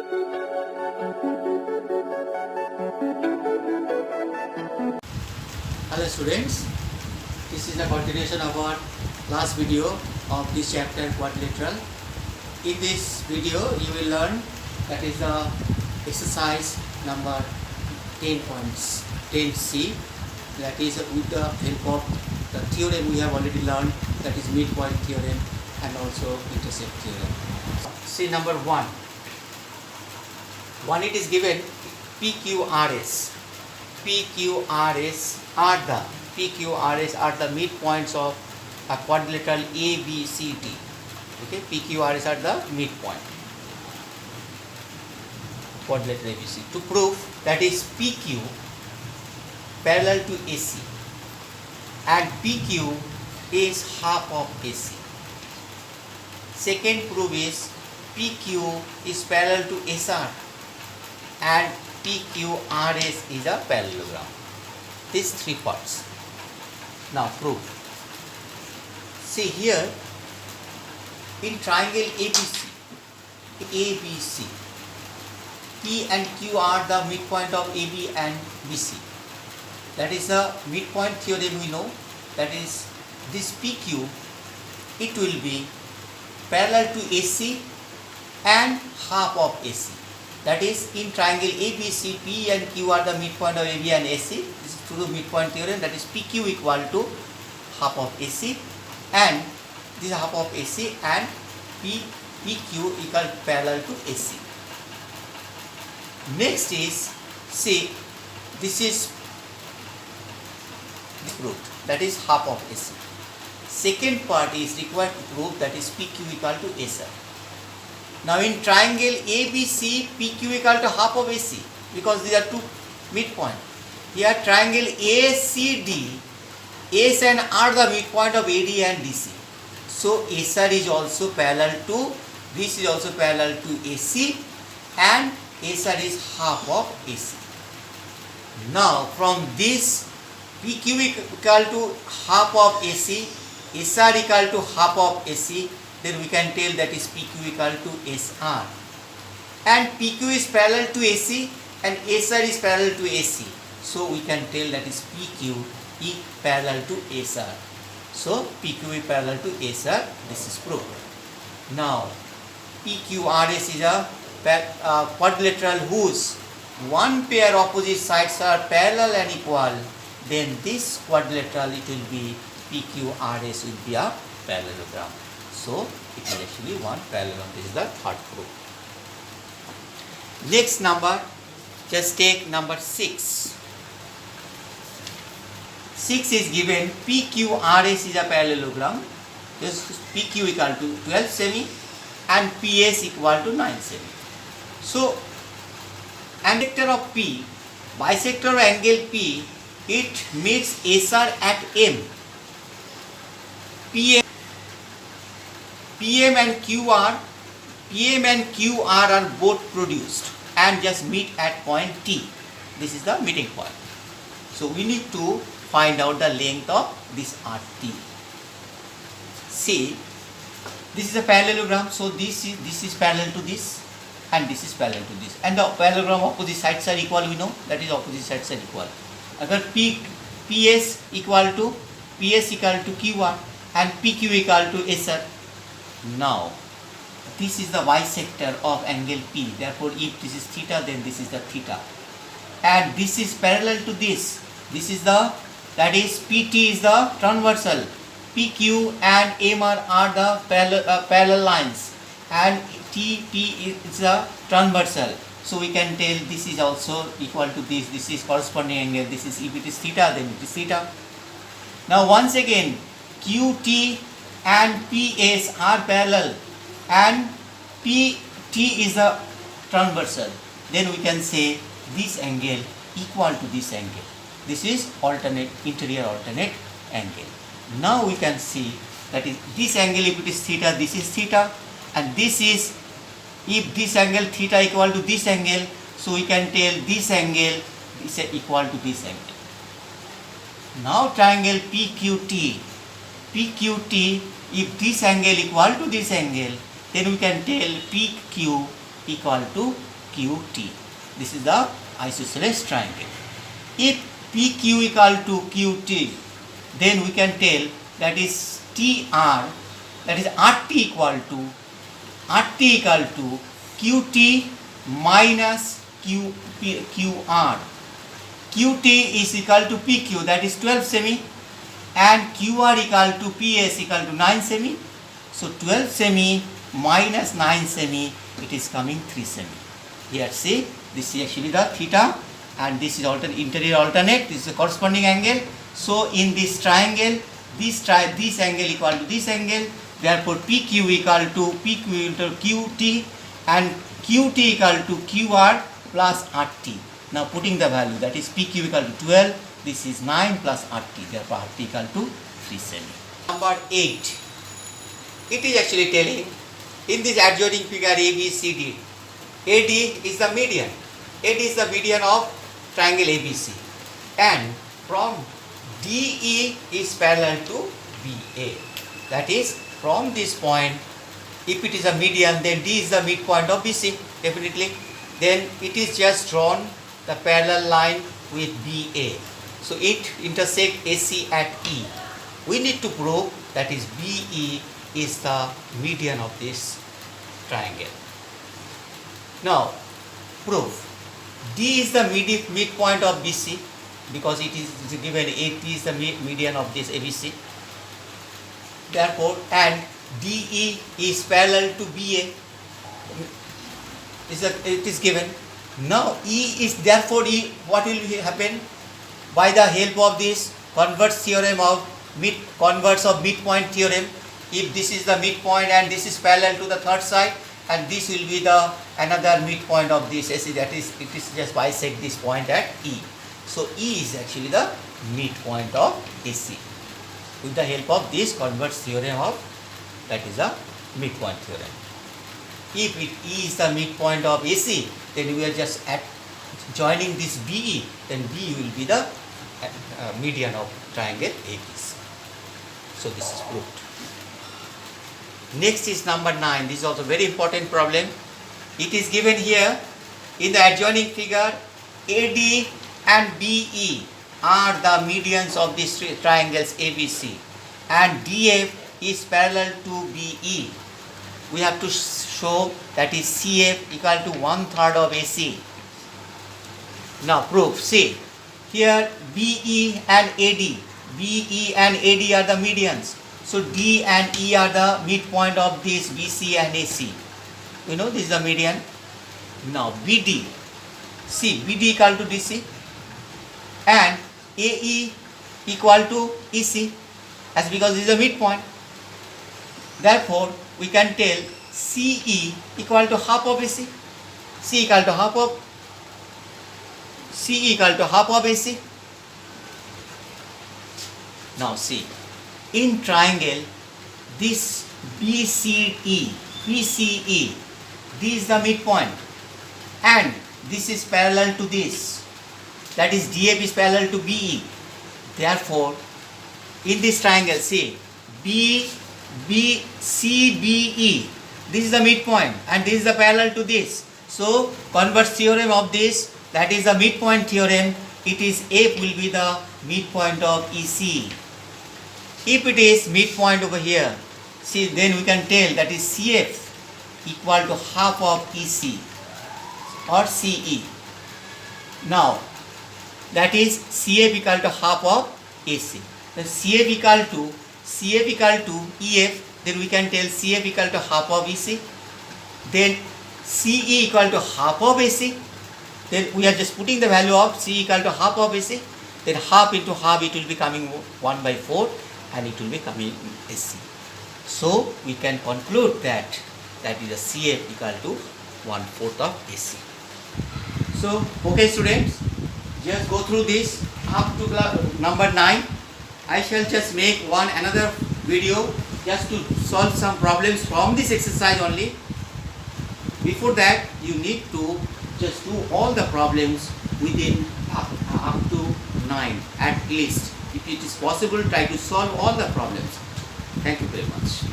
Hello students, this is a continuation of our last video of this chapter quadrilateral. In this video you will learn that is the exercise number 10.10c, that is with the help of the theorem we have already learned, that is midpoint theorem and also intercept theorem. See number 1. It is given PQRS. PQRS are the midpoints of a quadrilateral ABCD. Okay, PQRS are the midpoint quadrilateral ABC. To prove that is PQ parallel to AC and PQ is half of AC. Second proof is PQ is parallel to SR and PQRS is a parallelogram. These three parts. Now proof. See here in triangle ABC, P and Q are the midpoint of AB and BC. That is the midpoint theorem we know. That is this PQ, it will be parallel to AC and half of AC. That is in triangle ABC, P and Q are the midpoint of AB and AC. This is through the midpoint theorem, that is PQ equal to half of AC and this is half of AC and PQ equal parallel to AC. Next is, see, this is proved, that is half of AC. Second part is required to prove, that is PQ equal to SR. Now in triangle ABC, PQ equal to half of AC because these are two midpoint. Here triangle ACD, S and R the midpoint of AD and DC. So SR is also parallel to, this is also parallel to AC and SR is half of AC. Now from this PQ equal to half of AC, SR equal to half of AC, then we can tell that is PQ equal to SR. And PQ is parallel to AC and SR is parallel to AC. So we can tell that is PQ is parallel to SR. So PQ is parallel to SR. This is proved. Now PQRS is a quadrilateral whose one pair opposite sides are parallel and equal. Then this quadrilateral, it will be PQRS will be a parallelogram. So it is actually one parallelogram. This is the third proof. Next number, just take number 6. 6 is given PQRS is a parallelogram. This PQ equal to 12 semi and PS equal to 9 semi. So bisector of P, bisector of angle P, it meets SR at M. PM and QR are both produced and just meet at point T. This is the meeting point. So we need to find out the length of this RT. See, this is a parallelogram. So this is parallel to this and this is parallel to this. And the parallelogram opposite sides are equal, we know, that is opposite sides are equal. Agar PS equal to QR and PQ equal to SR. Now this is the bisector of angle P. Therefore if this is theta, then this is the theta. And this is parallel to this. This is the, that is PT is the transversal. PQ and M are the parallel lines. And TP is the transversal. So we can tell this is also equal to this. This is corresponding angle. This is, if it is theta, then it is theta. Now once again, QT and PS are parallel and PT is the transversal. Then we can say this angle equal to this angle. This is alternate, interior alternate angle. Now we can see that is this angle, if it is theta, this is theta, and this is, if this angle theta equal to this angle, so we can tell this angle is equal to this angle. Now triangle PQT, if this angle equal to this angle, then we can tell PQ equal to QT. This is the isosceles triangle. If PQ equal to QT, then we can tell that is TR, that is RT equal to QT minus QR. QT is equal to PQ, that is 12 semi, and QR equal to PS equal to 9 semi. So 12 semi minus 9 semi, it is coming 3 semi. Here see, this is actually the theta, and this is interior alternate, this is the corresponding angle. So in this triangle, this angle equal to this angle, therefore PQ equal to QT and QT equal to QR plus RT. Now putting the value, that is PQ equal to 12, this is 9 plus RT, therefore RT equal to 3 semi. Number 8, it is actually telling in this adjoining figure ABCD, AD is the median. AD is the median of triangle ABC, and from DE is parallel to BA. That is, from this point, if it is a median, then D is the midpoint of BC, definitely. Then it is just drawn the parallel line with BA. So it intersects AC at E. We need to prove that is BE is the median of this triangle. Now, proof. D is the midpoint of BC, because it is given AT is the median of this ABC. Therefore, and DE is parallel to BA. It is given. Now E is, therefore E, what will happen? By the help of this converse theorem of converse of midpoint theorem, if this is the midpoint and this is parallel to the third side, and this will be the another midpoint of this AC, that is, it is just bisect this point at E. So E is actually the midpoint of AC. With the help of this converse theorem of, that is the midpoint theorem. If E is the midpoint of AC, then we are just joining this BE, then BE will be the median of triangle ABC. So this is proved. Next is number 9. This is also very important problem. It is given here in the adjoining figure. AD and BE are the medians of these triangles ABC, and DF is parallel to BE. We have to show that is CF equal to 1/3 of AC. Now proof. See, here BE and AD are the medians. So D and E are the midpoint of this BC and AC. You know, this is the median. Now BD, see, BD equal to DC, and AE equal to EC, as because this is a midpoint. Therefore, we can tell CE equal to half of AC. CE equal to half of AC. Now see, in triangle, this BCE, this is the midpoint, and this is parallel to this, that is DF is parallel to BE. Therefore, in this triangle, see, CBE, this is the midpoint and this is the parallel to this. So, converse theorem of this, that is the midpoint theorem, it is F will be the midpoint of EC. If it is midpoint over here, see, then we can tell that is CF equal to half of EC or CE. Now, that is CF equal to half of AC. Then CF equal to EF, then we can tell CF equal to half of EC. Then CE equal to half of AC. Then we are just putting the value of CE equal to half of AC. Then half into half, it will be coming 1/4, and it will be coming AC. So we can conclude that is a CF equal to 1/4 of AC. So, okay students, just go through this up to number 9. I shall just make another video just to solve some problems from this exercise only. Before that, you need to just do all the problems within up to 9 at least. If it is possible, try to solve all the problems. Thank you very much.